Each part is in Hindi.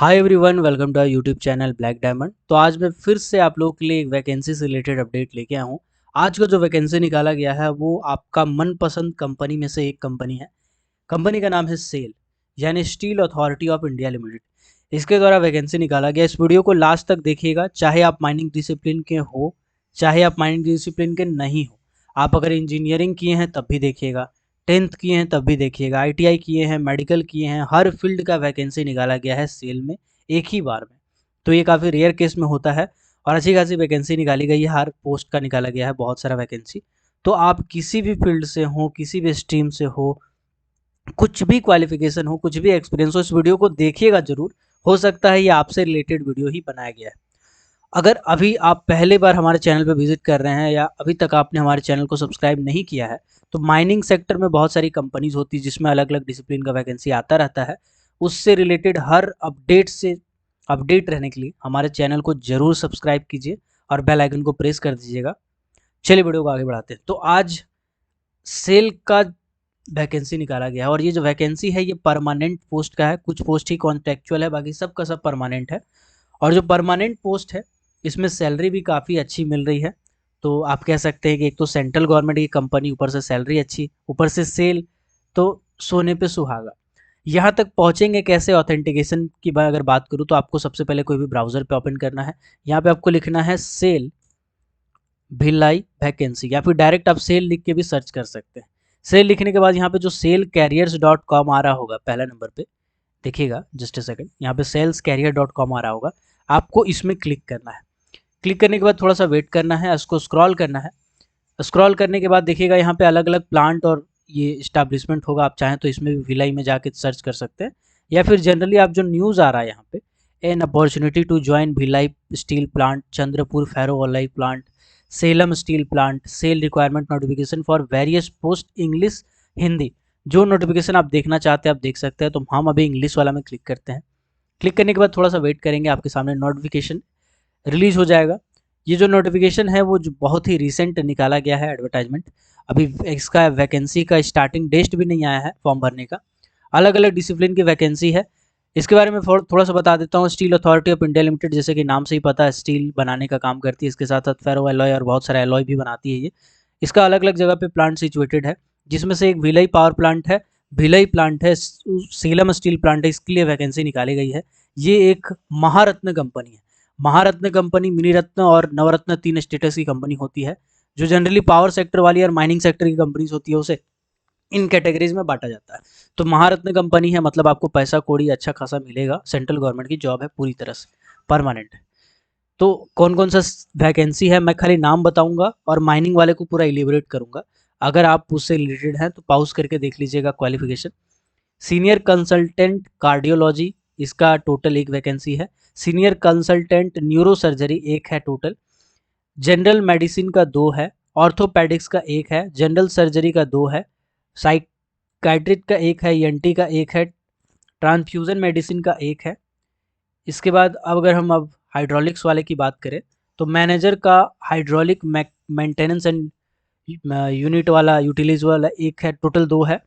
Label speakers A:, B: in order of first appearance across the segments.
A: Hi everyone, welcome to our YouTube channel Black Diamond. तो आज मैं फिर से आप लोगों के लिए एक वैकेंसी से रिलेटेड अपडेट लेके आया हूँ। आज का जो वैकेंसी निकाला गया है वो आपका मनपसंद कंपनी में से एक कंपनी है। कंपनी का नाम है सेल, यानी steel authority of India limited. इसके द्वारा वैकेंसी निकाला गया। इस वीडियो को लास्ट तक देखिएगा, चाहे आप माइनिंग डिसिप्लिन के हो, चाहे आप माइनिंग डिसिप्लिन के नहीं हो। आप अगर इंजीनियरिंग किए हैं तब भी देखिएगा, 10th किए हैं तब भी देखिएगा, ITI किए हैं, मेडिकल किए हैं, हर फील्ड का वैकेंसी निकाला गया है सेल में एक ही बार में। तो ये काफ़ी रेयर केस में होता है और अच्छी खासी वैकेंसी निकाली गई है। हर पोस्ट का निकाला गया है बहुत सारा वैकेंसी। तो आप किसी भी फील्ड से हो, किसी भी स्ट्रीम से हो, कुछ भी क्वालिफिकेशन हो, कुछ भी एक्सपीरियंस हो, इस वीडियो को देखिएगा जरूर। हो सकता है ये आपसे रिलेटेड वीडियो ही बनाया गया है। अगर अभी आप पहले बार हमारे चैनल पर विजिट कर रहे हैं या अभी तक आपने हमारे चैनल को सब्सक्राइब नहीं किया है, तो माइनिंग सेक्टर में बहुत सारी कंपनीज होती है जिसमें अलग अलग डिसिप्लिन का वैकेंसी आता रहता है। उससे रिलेटेड हर अपडेट रहने के लिए हमारे चैनल को जरूर सब्सक्राइब कीजिए और बेल आइकन को प्रेस कर दीजिएगा। चलिए वीडियो को आगे बढ़ाते हैं। तो आज सेल का वैकेंसी निकाला गया है और ये जो वैकेंसी है ये परमानेंट पोस्ट का है। कुछ पोस्ट ही कॉन्ट्रेक्चुअल है, बाकी सब का सब परमानेंट है। और जो परमानेंट पोस्ट है इसमें सैलरी भी काफ़ी अच्छी मिल रही है। तो आप कह सकते हैं कि एक तो सेंट्रल गवर्नमेंट की कंपनी, ऊपर से सैलरी अच्छी, ऊपर से सेल, तो सोने पे सुहागा। यहाँ तक पहुँचेंगे कैसे? ऑथेंटिकेशन की अगर बात करूँ तो आपको सबसे पहले कोई भी ब्राउज़र पे ओपन करना है। यहाँ पे आपको लिखना है सेल भिलाई वैकेंसी, या फिर डायरेक्ट आप सेल लिख के भी सर्च कर सकते हैं। सेल लिखने के बाद यहाँ पे जो सेल कैरियर्स.com आ रहा होगा पहला नंबर पे, देखिएगा जस्ट अ सेकंड, यहाँ पे सेल्सकैरियर.com आ रहा होगा। आपको इसमें क्लिक करना है। क्लिक करने के बाद थोड़ा सा वेट करना है, उसको स्क्रॉल करना है। स्क्रॉल करने के बाद देखिएगा यहाँ पे अलग अलग प्लांट और ये इस्टेब्लिशमेंट होगा। आप चाहें तो इसमें भी भिलाई में जाके सर्च कर सकते हैं, या फिर जनरली आप जो न्यूज़ आ रहा है यहाँ पे, an opportunity to join Bhilai steel plant, Chandrapur ferroalloy plant, Salem steel plant, SAIL requirement notification for various post English Hindi. जो नोटिफिकेशन आप देखना चाहते हैं आप देख सकते हैं। तो हम अभी इंग्लिश वाला में क्लिक करते हैं। क्लिक करने के बाद थोड़ा सा वेट करेंगे, आपके सामने नोटिफिकेशन रिलीज हो जाएगा। ये जो नोटिफिकेशन है वो जो बहुत ही रिसेंट निकाला गया है एडवर्टाइजमेंट। अभी इसका वैकेंसी का स्टार्टिंग डेट भी नहीं आया है फॉर्म भरने का। अलग अलग डिसिप्लिन की वैकेंसी है। इसके बारे में थोड़ा सा बता देता हूँ। Steel authority of India limited, जैसे कि नाम से ही पता है, स्टील बनाने का काम करती है। इसके साथ साथ फेरो एलॉय और बहुत सारा एलॉय भी बनाती है ये। इसका अलग अलग जगह पे प्लांट सिचुएटेड है, जिसमें से एक भिलाई पावर प्लांट है, भिलाई प्लांट है, सेलम स्टील प्लांट है। इसके लिए वैकेंसी निकाली गई है। ये एक महारत्न कंपनी है। महारत्न कंपनी, मिनी रत्न और नवरत्न, 3 स्टेटस की कंपनी होती है। जो जनरली पावर सेक्टर वाली और माइनिंग सेक्टर की कंपनीज होती है उसे इन कैटेगरीज में बांटा जाता है। तो महारत्न कंपनी है, मतलब आपको पैसा कौड़ी अच्छा खासा मिलेगा। सेंट्रल गवर्नमेंट की जॉब है, पूरी तरह से परमानेंट है। तो कौन कौन सा वैकेंसी है मैं खाली नाम बताऊंगा और माइनिंग वाले को पूरा इलिबरेट करूंगा। अगर आप उससे रिलेटेड हैं तो पॉज करके देख लीजिएगा। क्वालिफिकेशन सीनियर कंसल्टेंट कार्डियोलॉजी, इसका टोटल एक वैकेंसी है। सीनियर कंसल्टेंट न्यूरो सर्जरी एक है टोटल। जनरल मेडिसिन का 2 है। ऑर्थोपेडिक्स का 1 है। जनरल सर्जरी का 2 है। साइकाइट्रिक का 1 है। ENT का 1 है। ट्रांसफ्यूजन मेडिसिन का 1 है। इसके बाद अब अगर हम अब हाइड्रोलिक्स वाले की बात करें तो मैनेजर का हाइड्रोलिक मेंटेनेंस एंड यूनिट वाला, यूटिलिटीज वाला 1 है, टोटल 2 है।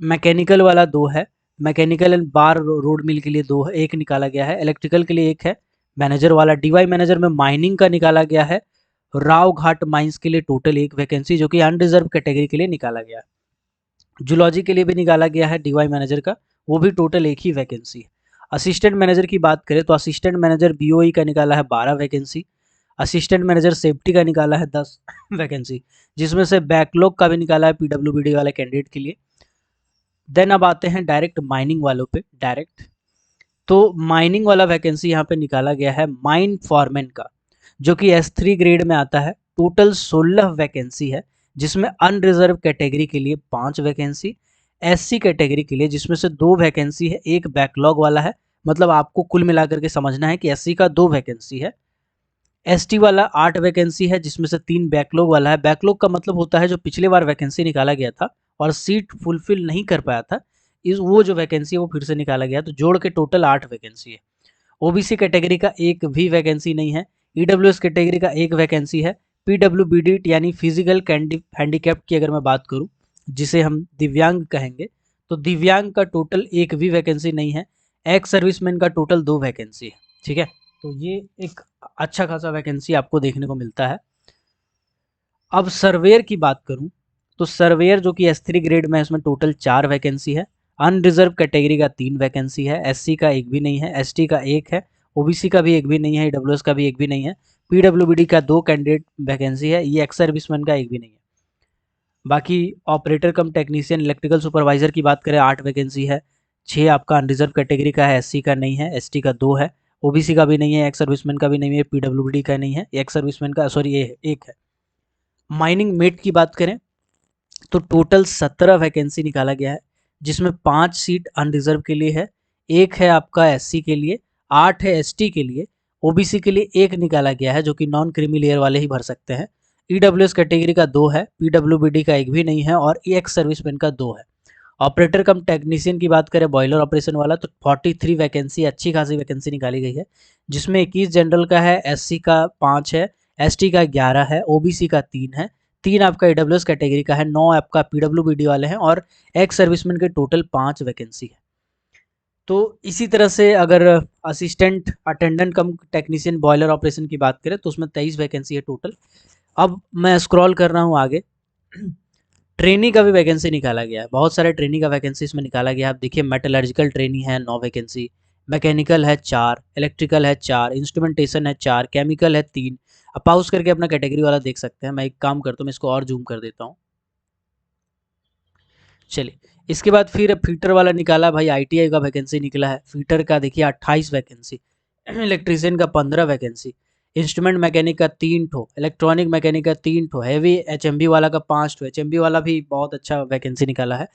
A: मैकेनिकल वाला 2 है। मैकेनिकल एंड बार रोड मिल के लिए 2 है, 1 निकाला गया है। इलेक्ट्रिकल के लिए 1 है। मैनेजर वाला DY मैनेजर में माइनिंग का निकाला गया है। राव घाट माइंस के लिए टोटल 1 वैकेंसी, जो कि अनरिजर्व कैटेगरी के लिए निकाला गया है। जूलॉजी के लिए भी निकाला गया है DY मैनेजर का, वो भी टोटल 1 ही वैकेंसी है। असिस्टेंट मैनेजर की बात करें तो असिस्टेंट मैनेजर BOE का निकाला है 12 वैकेंसी। असिस्टेंट मैनेजर सेफ्टी का निकाला है 10 वैकेंसी, जिसमें से बैकलॉग का भी निकाला है PWBD वाले कैंडिडेट के लिए। देन अब आते हैं डायरेक्ट माइनिंग वालों पे। डायरेक्ट तो माइनिंग वाला वैकेंसी यहाँ पे निकाला गया है माइन फॉरमैन का, जो कि S3 ग्रेड में आता है। टोटल 16 वैकेंसी है, जिसमें अनरिजर्व कैटेगरी के लिए 5 वैकेंसी, SC कैटेगरी के लिए जिसमें से 2 वैकेंसी है, 1 बैकलॉग वाला है। मतलब आपको कुल मिलाकर के समझना है कि SC का 2 वैकेंसी है। ST वाला 8 वैकेंसी है, जिसमें से 3 बैकलॉग वाला है। बैकलॉग का मतलब होता है जो पिछले बार वैकेंसी निकाला गया था और सीट फुलफिल नहीं कर पाया था, इस वो जो वैकेंसी है वो फिर से निकाला गया। तो जोड़ के टोटल 8 वैकेंसी है। OBC कैटेगरी का 1 भी वैकेंसी नहीं है। EWS कैटेगरी का 1 वैकेंसी है। PWBD यानी फिजिकल हैंडीकैप्ड की अगर मैं बात करूं, जिसे हम दिव्यांग कहेंगे, तो दिव्यांग का टोटल 1 भी वैकेंसी नहीं है। एक्स सर्विसमैन का टोटल 2 वैकेंसी है, ठीक है। तो ये एक अच्छा खासा वैकेंसी आपको देखने को मिलता है। अब सर्वेयर की बात करूं तो सर्वेयर जो कि S3 ग्रेड में है, इसमें टोटल 4 वैकेंसी है। अनरिजर्व कैटेगरी का 3 वैकेंसी है, SC का एक भी नहीं है, ST का एक है, OBC का भी एक भी नहीं है, EWS का भी एक भी नहीं है, PWBD का 2 कैंडिडेट वैकेंसी है, ये एक्स सर्विसमैन का एक भी नहीं है। बाकी ऑपरेटर कम टेक्नीशियन इलेक्ट्रिकल सुपरवाइजर की बात करें 8 वैकेंसी है, 6 आपका अनरिजर्व कैटेगरी का है, SC का नहीं है, ST का 2 है, OBC का भी नहीं है, एक्स सर्विसमैन का भी नहीं है, PWBD का नहीं है, एक्स सर्विसमैन का सॉरी ये एक है। माइनिंग मेट की बात करें तो टोटल 17 वैकेंसी निकाला गया है, जिसमें 5 सीट अनरिजर्व के लिए है, एक है आपका SC के लिए, 8 है ST के लिए, OBC के लिए एक निकाला गया है जो कि नॉन क्रीमी लेयर वाले ही भर सकते हैं, EWS कैटेगरी का 2 है, PWBD का एक भी नहीं है और एक्स सर्विसमैन का 2 है। ऑपरेटर कम टेक्नीशियन की बात करें बॉयलर ऑपरेशन वाला तो 43 वैकेंसी, अच्छी खासी वैकेंसी निकाली गई है, जिसमें 21 जनरल का है, SC का 5 है, ST का 11 है, OBC का 3 है, 3 आपका EWS कैटेगरी का है, 9 आपका PWBD वाले हैं और एक्स सर्विसमैन के टोटल 5 वैकेंसी है। तो इसी तरह से अगर असिस्टेंट अटेंडेंट कम टेक्नीशियन बॉयलर ऑपरेशन की बात करें तो उसमें 23 वैकेंसी है टोटल। अब मैं स्क्रॉल कर रहा हूँ आगे। ट्रेनी का भी वैकेंसी निकाला गया है, बहुत सारे ट्रेनी का वैकेंसी इसमें निकाला गया है। आप देखिए मेटलर्जिकल ट्रेनी है 9 वैकेंसी, मैकेनिकल है 4, इलेक्ट्रिकल है 4, इंस्ट्रूमेंटेशन है 4, केमिकल है 3। आप पाउस करके अपना कैटेगरी वाला देख सकते हैं। मैं एक काम करता हूँ, मैं इसको और जूम कर देता हूँ। चलिए इसके बाद फिर फीटर वाला निकाला भाई, ITI का वैकेंसी निकला है। फीटर का देखिए 28 वैकेंसी, इलेक्ट्रीशियन का 15 वैकेंसी, इंस्ट्रूमेंट मैकेनिक का 3 ठो, इलेक्ट्रॉनिक मैकेनिक का 3 ठो, हैवी HMV वाला का 5 ठो। HMV वाला भी बहुत अच्छा वैकेंसी निकाला है,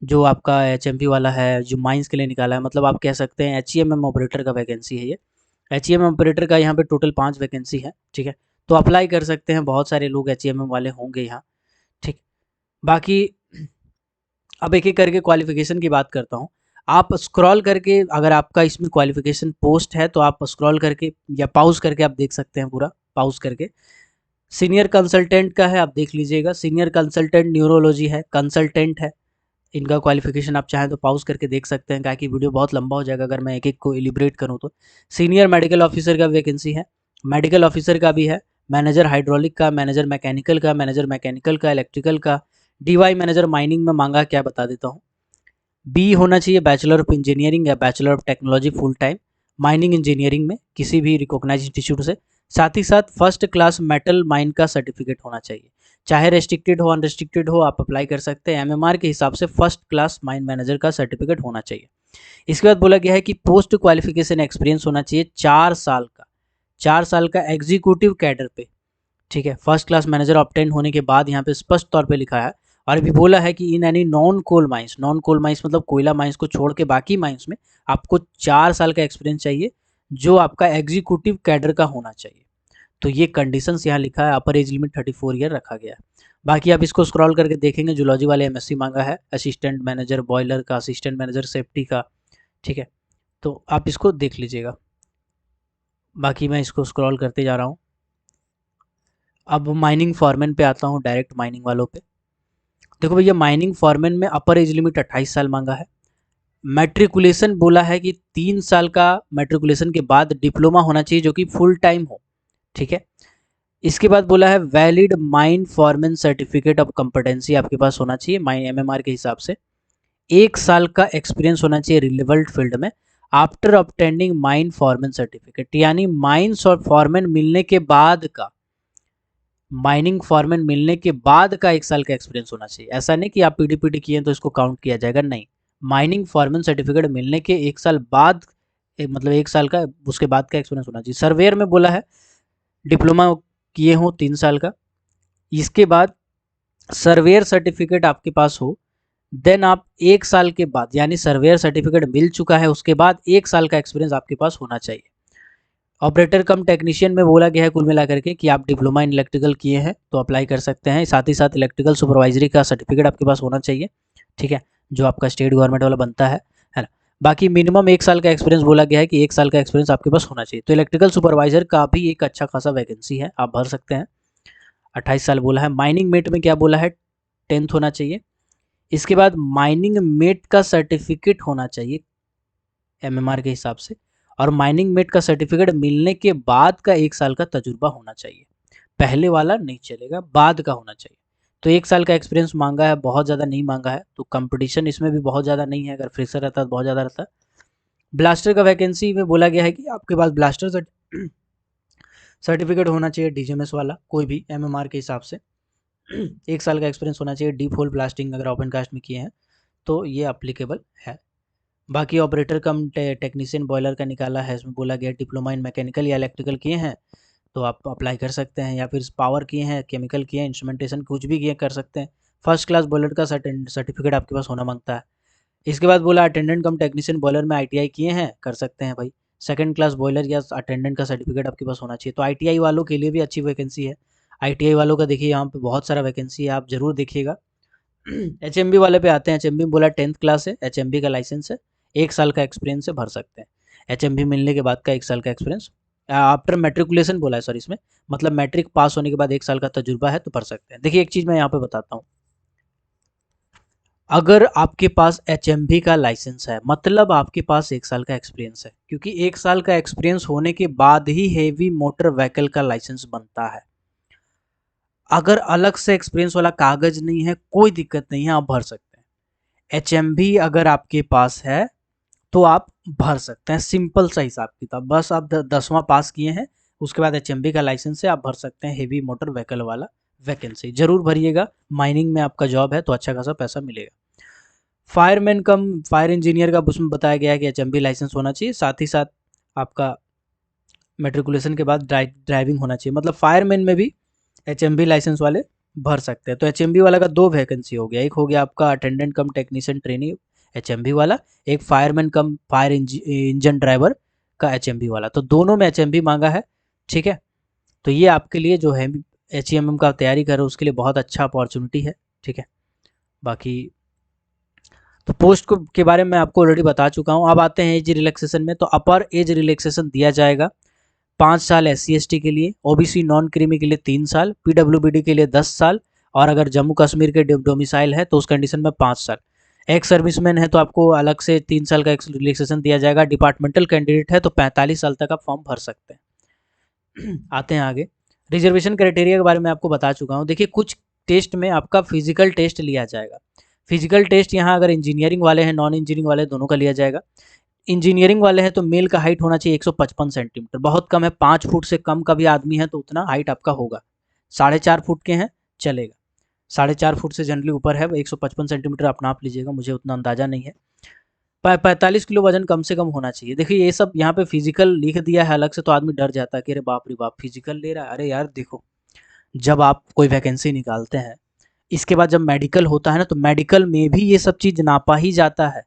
A: जो आपका HMV वाला है जो माइंस के लिए निकाला है, मतलब आप कह सकते हैं HEMM ऑपरेटर का वैकेंसी है ये। HEMM ऑपरेटर का यहाँ पे टोटल 5 वैकेंसी है, ठीक है। तो अप्लाई कर सकते हैं, बहुत सारे लोग HEMM वाले होंगे यहाँ, ठीक। बाकी अब एक एक करके क्वालिफिकेशन की बात करता हूँ। आप स्क्रॉल करके अगर आपका इसमें क्वालिफिकेशन पोस्ट है तो आप स्क्रॉल करके या पाउज करके आप देख सकते हैं, पूरा पाउज करके। सीनियर कंसल्टेंट का है, आप देख लीजिएगा, सीनियर कंसल्टेंट न्यूरोलॉजी है, कंसल्टेंट है। इनका क्वालिफिकेशन आप चाहें तो पाउज करके देख सकते हैं, कि वीडियो बहुत लंबा हो जाएगा अगर मैं एक एक को एलिब्रेट करूँ तो। सीनियर मेडिकल ऑफिसर का वैकेंसी है, मेडिकल ऑफिसर का भी है, मैनेजर हाइड्रोलिक का, मैनेजर मैकेनिकल का, मैनेजर मैकेनिकल का, इलेक्ट्रिकल का, DY मैनेजर माइनिंग में मांगा क्या बता देता हूँ। बी होना चाहिए बैचलर ऑफ इंजीनियरिंग या bachelor of technology full time mining engineering में किसी भी रिकॉग्नाइज इंस्टीट्यूट से। साथ ही साथ फर्स्ट क्लास मेटल माइन का सर्टिफिकेट होना चाहिए, चाहे रेस्ट्रिक्टेड हो अनरेस्ट्रिक्टेड हो, आप अप्लाई कर सकते हैं। MMR के हिसाब से फर्स्ट क्लास माइन मैनेजर का सर्टिफिकेट होना चाहिए। इसके बाद बोला गया है कि पोस्ट क्वालिफिकेशन एक्सपीरियंस होना चाहिए 4 साल का, 4 साल का एग्जीक्यूटिव कैडर पे, ठीक है। फर्स्ट क्लास मैनेजर ऑब्टेन होने के बाद यहाँ पे स्पष्ट तौर पे लिखा है, और अभी बोला है कि in any non coal mines, non coal mines मतलब कोयला माइंस को छोड़ के बाकी माइंस में आपको 4 साल का एक्सपीरियंस चाहिए, जो आपका एग्जीक्यूटिव कैडर का होना चाहिए। तो ये कंडीशंस यहाँ लिखा है, अपर एज लिमिट 34 ईयर रखा गया है। बाकी आप इसको स्क्रॉल करके देखेंगे, जूलॉजी वाले MSc मांगा है, असिस्टेंट मैनेजर बॉयलर का, असिस्टेंट मैनेजर सेफ्टी का, ठीक है। तो आप इसको देख लीजिएगा। बाकी मैं इसको स्क्रॉल करते जा रहा हूँ। अब माइनिंग फॉरमैन पे आता हूँ, डायरेक्ट माइनिंग वालों पे। देखो भैया माइनिंग फॉरमैन में अपर एज लिमिट 28 साल मांगा है। मैट्रिकुलेशन बोला है कि 3 साल का मैट्रिकुलेशन के बाद डिप्लोमा होना चाहिए जो कि फुल टाइम हो, ठीक है। इसके बाद बोला है valid mine foreman certificate of competency आपके पास होना चाहिए माइन MMR के हिसाब से। 1 साल का एक्सपीरियंस होना चाहिए रिलेवेंट फील्ड में after obtaining mine foreman certificate, यानी माइंस और फॉरमैन मिलने के बाद का, माइनिंग फॉरमैन मिलने के बाद का 1 साल का एक्सपीरियंस होना चाहिए। ऐसा नहीं कि आप PDPD किए तो इसको काउंट किया जाएगा, नहीं। माइनिंग फॉरमैन सर्टिफिकेट मिलने के 1 साल बाद, मतलब 1 साल का उसके बाद का एक्सपीरियंस होना चाहिए। सर्वेयर में बोला है डिप्लोमा किए हो 3 साल का, इसके बाद सर्वेयर सर्टिफिकेट आपके पास हो, देन आप 1 साल के बाद, यानी सर्वेयर सर्टिफिकेट मिल चुका है उसके बाद 1 साल का एक्सपीरियंस आपके पास होना चाहिए। ऑपरेटर कम टेक्नीशियन में बोला गया है कुल मिलाकर के कि आप डिप्लोमा इन इलेक्ट्रिकल किए हैं तो अप्लाई कर सकते हैं। साथ ही साथ इलेक्ट्रिकल सुपरवाइजरी का सर्टिफिकेट आपके पास होना चाहिए, ठीक है, जो आपका स्टेट गवर्नमेंट वाला बनता है ना। बाकी मिनिमम 1 साल का एक्सपीरियंस बोला गया है कि 1 साल का एक्सपीरियंस आपके पास होना चाहिए। तो इलेक्ट्रिकल सुपरवाइजर का भी एक अच्छा खासा वैकेंसी है, आप भर सकते हैं। 28 साल बोला है। माइनिंग मेट में क्या बोला है, 10th होना चाहिए। इसके बाद माइनिंग मेट का सर्टिफिकेट होना चाहिए, MMR के हिसाब से, और माइनिंग मेट का सर्टिफिकेट मिलने के बाद का 1 साल का तजुर्बा होना चाहिए। पहले वाला नहीं चलेगा, बाद का होना चाहिए। तो 1 साल का एक्सपीरियंस मांगा है, बहुत ज़्यादा नहीं मांगा है, तो कंपटीशन इसमें भी बहुत ज़्यादा नहीं है। अगर फ्रेशर रहता तो बहुत ज़्यादा रहता। ब्लास्टर का वैकेंसी में बोला गया है कि आपके पास ब्लास्टर सर्टिफिकेट होना चाहिए, DGMS वाला कोई भी MMR के हिसाब से। 1 साल का एक्सपीरियंस होना चाहिए। डीप होल ब्लास्टिंग अगर ओपन कास्ट में किए हैं तो ये अप्लीकेबल है। बाकी ऑपरेटर कम टेक्नीशियन बॉयलर का निकाला है, इसमें बोला गया डिप्लोमा इन मैकेनिकल या इलेक्ट्रिकल किए हैं तो आप अप्लाई कर सकते हैं, या फिर पावर किए हैं, केमिकल किए हैं, इंस्ट्रूमेंटेशन कुछ भी किए कर सकते हैं। फर्स्ट क्लास बॉयलर का सर्टिफिकेट आपके पास होना मांगता है। इसके बाद बोला अटेंडेंट कम टेक्नीशियन बॉयलर में ITI किए हैं, कर सकते हैं भाई। सेकंड क्लास बॉयलर या अटेंडेंट का सर्टिफिकेट आपके पास होना चाहिए। तो ITI वालों के लिए भी अच्छी वैकेंसी है। ITI वालों का देखिए यहाँ पे बहुत सारा वैकेंसी है, आप जरूर देखिएगा। HMB वाले पे आते हैं। HMB में बोला 10th क्लास है, HMB का लाइसेंस है, 1 साल का एक्सपीरियंस से भर सकते हैं। HMB मिलने के बाद का 1 साल का एक्सपीरियंस आफ्टर मैट्रिकुलेशन बोला है सर इसमें, मतलब मैट्रिक पास होने के बाद 1 साल का तजुर्बा है तो भर सकते हैं। देखिए एक चीज़ मैं यहाँ पे बताता हूँ, अगर आपके पास HMB का लाइसेंस है मतलब आपके पास 1 साल का एक्सपीरियंस है, क्योंकि 1 साल का एक्सपीरियंस होने के बाद ही हेवी मोटर व्हीकल का लाइसेंस बनता है। अगर अलग से एक्सपीरियंस वाला कागज नहीं है कोई दिक्कत नहीं है, आप भर सकते हैं। HMB अगर आपके पास है तो आप भर सकते हैं, सिंपल सा हिसाब किताब। बस आप 10वां पास किए हैं, उसके बाद HMB का लाइसेंस है, आप भर सकते हैं हेवी मोटर व्हीकल वाला वैकेंसी। जरूर भरिएगा, माइनिंग में आपका जॉब है तो अच्छा खासा पैसा मिलेगा। फायरमैन कम फायर इंजीनियर का उसमें बताया गया है कि HMB लाइसेंस होना चाहिए, साथ ही साथ आपका मेट्रिकुलेशन के बाद ड्राइविंग होना चाहिए। मतलब फायरमैन में भी HMB लाइसेंस वाले भर सकते हैं। तो HMB वाला का 2 वैकेंसी हो गया, एक हो गया आपका अटेंडेंट कम टेक्नीशियन ट्रेनी HMB वाला, एक फायरमैन कम फायर इंजन ड्राइवर का HMB वाला। तो दोनों में HMB मांगा है, ठीक है। तो ये आपके लिए जो है HEMM का तैयारी कर रहे हो उसके लिए बहुत अच्छा अपॉर्चुनिटी है, ठीक है। बाकी तो पोस्ट को के बारे में आपको ऑलरेडी बता चुका हूँ। अब आते हैं एज रिलैक्सेशन में। तो अपर एज रिलैक्सेशन दिया जाएगा 5 साल SC/ST के लिए, OBC नॉन क्रीमी के लिए 3 साल, PWBD के लिए 10 साल, और अगर जम्मू कश्मीर के डोमिसाइल है तो उस कंडीशन में 5 साल। एक्स सर्विसमैन है तो आपको अलग से 3 साल का रिलैक्सेशन दिया जाएगा। डिपार्टमेंटल कैंडिडेट है तो 45 साल तक आप फॉर्म भर सकते हैं। आते हैं आगे, रिजर्वेशन क्राइटेरिया के बारे में आपको बता चुका हूँ। देखिए कुछ टेस्ट में आपका फिजिकल टेस्ट लिया जाएगा। फिजिकल टेस्ट यहाँ अगर इंजीनियरिंग वाले हैं, नॉन इंजीनियरिंग वाले दोनों का लिया जाएगा। इंजीनियरिंग वाले हैं तो मेल का हाइट होना चाहिए 155 सेंटीमीटर, बहुत कम है, 5 फुट से कम का भी आदमी है तो उतना हाइट आपका होगा। 4.5 फुट के हैं चलेगा, 4.5 फुट से जनरली ऊपर है, 155 सेंटीमीटर आप नाप लीजिएगा, मुझे उतना अंदाजा नहीं है। 45 किलो वजन कम से कम होना चाहिए। देखिए ये सब यहाँ पे फिजिकल लिख दिया है अलग से तो आदमी डर जाता है कि अरे बाप रे बाप फिजिकल ले रहा है। अरे यार देखो, जब आप कोई वैकेंसी निकालते हैं इसके बाद जब मेडिकल होता है ना तो मेडिकल में भी ये सब चीज़ नापा ही जाता है।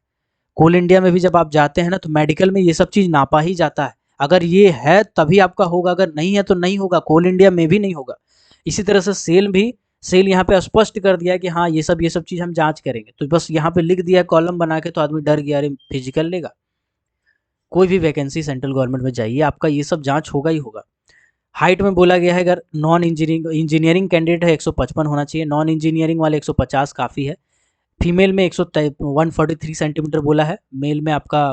A: कोल इंडिया में भी जब आप जाते हैं ना तो मेडिकल में ये सब चीज़ नापा ही जाता है। अगर ये है तभी आपका होगा, अगर नहीं है तो नहीं होगा, कोल इंडिया में भी नहीं होगा। इसी तरह से सेल भी, सेल यहाँ पे स्पष्ट कर दिया है कि हाँ ये सब चीज़ हम जांच करेंगे। तो बस यहाँ पे लिख दिया कॉलम बना के तो आदमी डर गया, अरे फिजिकल लेगा। कोई भी वैकेंसी सेंट्रल गवर्नमेंट में जाइए आपका ये सब जांच होगा ही होगा। हाइट में बोला गया है अगर नॉन इंजीनियरिंग कैंडिडेट है 155 होना चाहिए, नॉन इंजीनियरिंग वाले 150 काफ़ी है। फीमेल में 143 सेंटीमीटर बोला है, मेल में आपका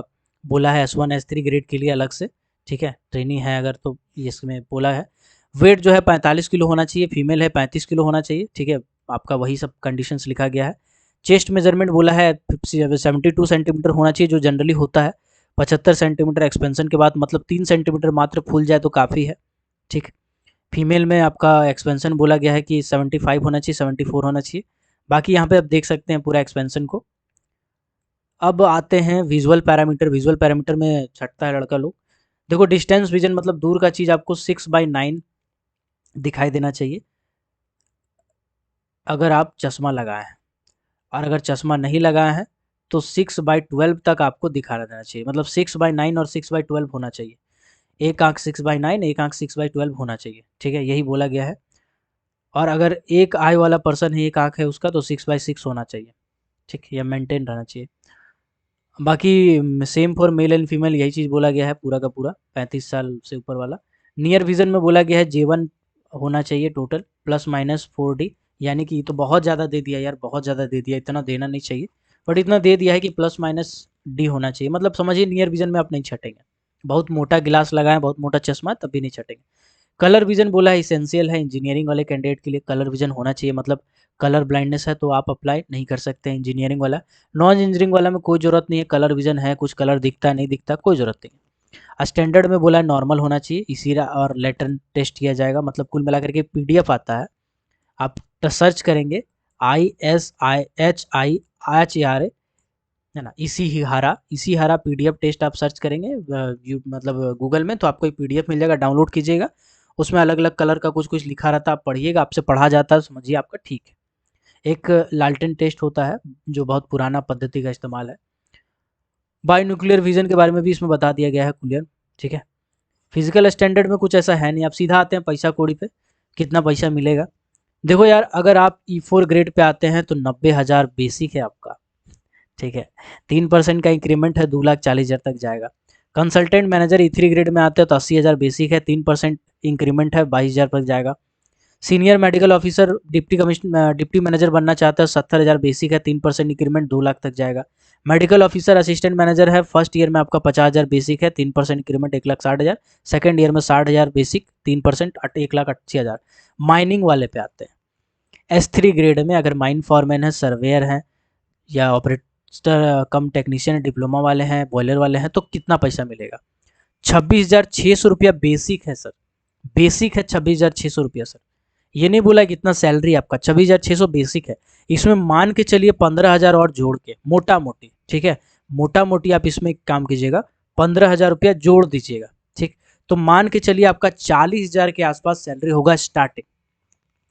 A: बोला है S1 S3 ग्रेड के लिए अलग से, ठीक है, ट्रेनिंग है अगर तो इसमें बोला है। वेट जो है 45 किलो होना चाहिए, फीमेल है 35 किलो होना चाहिए, ठीक है, आपका वही सब कंडीशंस लिखा गया है। चेस्ट मेजरमेंट बोला है 72 सेंटीमीटर होना चाहिए जो जनरली होता है, 75 सेंटीमीटर एक्सपेंशन के बाद, मतलब 3 सेंटीमीटर मात्र फूल जाए तो काफ़ी है, ठीक। फीमेल में आपका एक्सपेंशन बोला गया है कि 75 होना चाहिए, 74 होना चाहिए। बाकी यहाँ पे आप देख सकते हैं पूरा एक्सपेंशन को। अब आते हैं विजुअल पैरामीटर। विजुअल पैरामीटर में छटता है लड़का लोग। देखो डिस्टेंस विजन मतलब दूर का चीज़ आपको 6/9 दिखाई देना चाहिए अगर आप चश्मा लगाए हैं, और अगर चश्मा नहीं लगाए हैं तो 6/12 तक आपको दिखा देना चाहिए। मतलब 6/9 और 6/12 होना चाहिए। एक आँख 6/9, एक आँख 6/12 होना चाहिए, ठीक है, यही बोला गया है। और अगर एक आई वाला पर्सन है, एक आँख है उसका, तो 6/6 होना चाहिए, ठीक, यह मेंटेन रहना चाहिए। बाकी same for male and female यही चीज़ बोला गया है पूरा का पूरा, 35 साल से ऊपर वाला। नियर विजन में बोला गया है J1 होना चाहिए टोटल, +-4D, यानी कि तो बहुत ज़्यादा दे दिया यार, बहुत ज़्यादा दे दिया, इतना देना नहीं चाहिए, बट इतना दे दिया है कि +- डी होना चाहिए, मतलब समझिए नियर विजन में आप नहीं छटेंगे। बहुत मोटा गिलास लगाएं, बहुत मोटा चश्मा, तब भी नहीं छटेंगे। कलर विजन बोला है इसेंशियल है इंजीनियरिंग वाले कैंडिडेट के लिए, कलर विजन होना चाहिए, मतलब कलर ब्लाइंडनेस है तो आप अप्लाई नहीं कर सकते हैं इंजीनियरिंग वाला। नॉन इंजीनियरिंग वाला में कोई ज़रूरत नहीं है, कलर विजन है, कुछ कलर दिखता है नहीं दिखता, कोई ज़रूरत नहीं है। स्टैंडर्ड में बोला है नॉर्मल होना चाहिए, इसी और लेटर टेस्ट किया जाएगा, मतलब कुल मिलाकर के पीडीएफ आता है, आप सर्च करेंगे ISIHIHARA है ना, इसी हारा पीडीएफ टेस्ट आप सर्च करेंगे मतलब गूगल में, तो आपको एक पीडीएफ मिल जाएगा, डाउनलोड कीजिएगा। उसमें अलग अलग कलर का कुछ कुछ लिखा रहता है, आप पढ़िएगा, आपसे पढ़ा जाता है, समझिए आपका ठीक है। एक लालटेन टेस्ट होता है जो बहुत पुराना पद्धति का इस्तेमाल है। बायो न्यूक्लियर विजन के बारे में भी इसमें बता दिया गया है क्लियर, ठीक है। फिजिकल स्टैंडर्ड में कुछ ऐसा है नहीं, आप सीधा आते हैं पैसा कौड़ी पे, कितना पैसा मिलेगा। देखो यार, अगर आप E4 ग्रेड पे आते हैं तो 90,000 बेसिक है आपका, ठीक है। 3% का इंक्रीमेंट है, 2,40,000 तक जाएगा। कंसल्टेंट मैनेजर E3 ग्रेड में आते हैं तो 80,000 बेसिक है, 3% इंक्रीमेंट है, 22,000 तक जाएगा। Senior medical officer deputy manager बनना चाहता है, 70,000 बेसिक है, 3% इंक्रीमेंट, 2 लाख तक जाएगा। मेडिकल ऑफिसर असिस्टेंट मैनेजर है, फर्स्ट ईयर में आपका 50,000 बेसिक है, 3% इंक्रीमेंट, 1,60,000। सेकेंड ईयर में 60,000 बेसिक, 3% 1,80,000। माइनिंग वाले पे आते हैं। S3 ग्रेड में अगर माइन फॉरमैन है, सर्वेयर है, या ऑपरेटर कम टेक्नीशियन डिप्लोमा वाले हैं, बॉयलर वाले हैं, तो कितना पैसा मिलेगा? 26,600 रुपया बेसिक है सर, बेसिक है 26,600 रुपया सर। ये नहीं बोला कितना सैलरी आपका, 26,600 बेसिक है। इसमें मान के चलिए 15,000 और जोड़ के, मोटा मोटी, ठीक है, मोटा मोटी आप इसमें एक काम कीजिएगा, 15,000 रुपया जोड़ दीजिएगा, ठीक। तो मान के चलिए आपका 40,000 के आसपास सैलरी होगा स्टार्टिंग।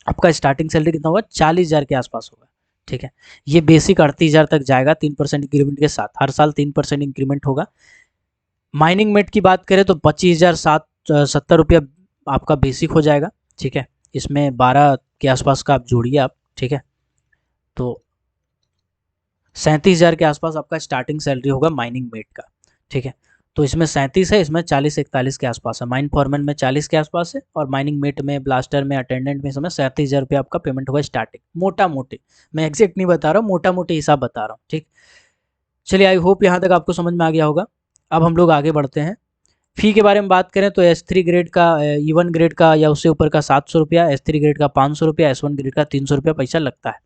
A: आपका स्टार्टिंग सैलरी कितना होगा? 40,000 के आसपास होगा, ठीक है। ये बेसिक 38,000 तक जाएगा 3% इंक्रीमेंट के साथ, हर साल 3% इंक्रीमेंट होगा। माइनिंग मेट की बात करें तो 25,770 रुपया आपका बेसिक हो जाएगा, ठीक है। इसमें 12 के आसपास का आप जोड़िए आप, ठीक है। तो 37,000 के आसपास आपका स्टार्टिंग सैलरी होगा माइनिंग मेट का, ठीक है। तो इसमें 37 है, इसमें 40-41 के आसपास है। माइन फॉरमैन में 40 के आसपास है, और माइनिंग मेट में, ब्लास्टर में, अटेंडेंट में इसमें 37,000 रुपया आपका पेमेंट होगा स्टार्टिंग, मोटा मोटी। मैं एग्जैक्ट नहीं बता रहा हूँ, मोटा मोटी हिसाब बता रहा हूँ, ठीक। चलिए, आई होप यहाँ तक आपको समझ में आ गया होगा। अब हम लोग आगे बढ़ते हैं। फ़ी के बारे में बात करें तो S3 ग्रेड का, E1 ग्रेड का या उससे ऊपर का 700 रुपया, S3 ग्रेड का 500 रुपया, S1 ग्रेड का 300 रुपया पैसा लगता है,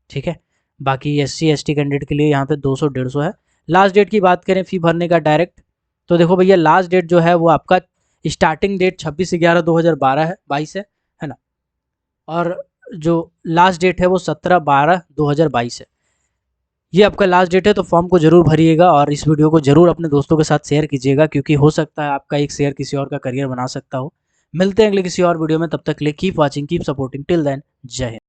A: ठीक है। बाकी SC ST कैंडिडेट के लिए यहाँ पे 200-150 है। लास्ट डेट की बात करें फ़ी भरने का डायरेक्ट, तो देखो भैया, लास्ट डेट जो है वो आपका स्टार्टिंग डेट 26/11/2012 है, 22 है ना। और जो लास्ट डेट है वो 17/12/2022 है। ये आपका लास्ट डेट है, तो फॉर्म को जरूर भरिएगा, और इस वीडियो को जरूर अपने दोस्तों के साथ शेयर कीजिएगा, क्योंकि हो सकता है आपका एक शेयर किसी और का करियर बना सकता हो। मिलते हैं अगले किसी और वीडियो में, तब तक के लिए keep watching, keep supporting, till then, जय हिंद।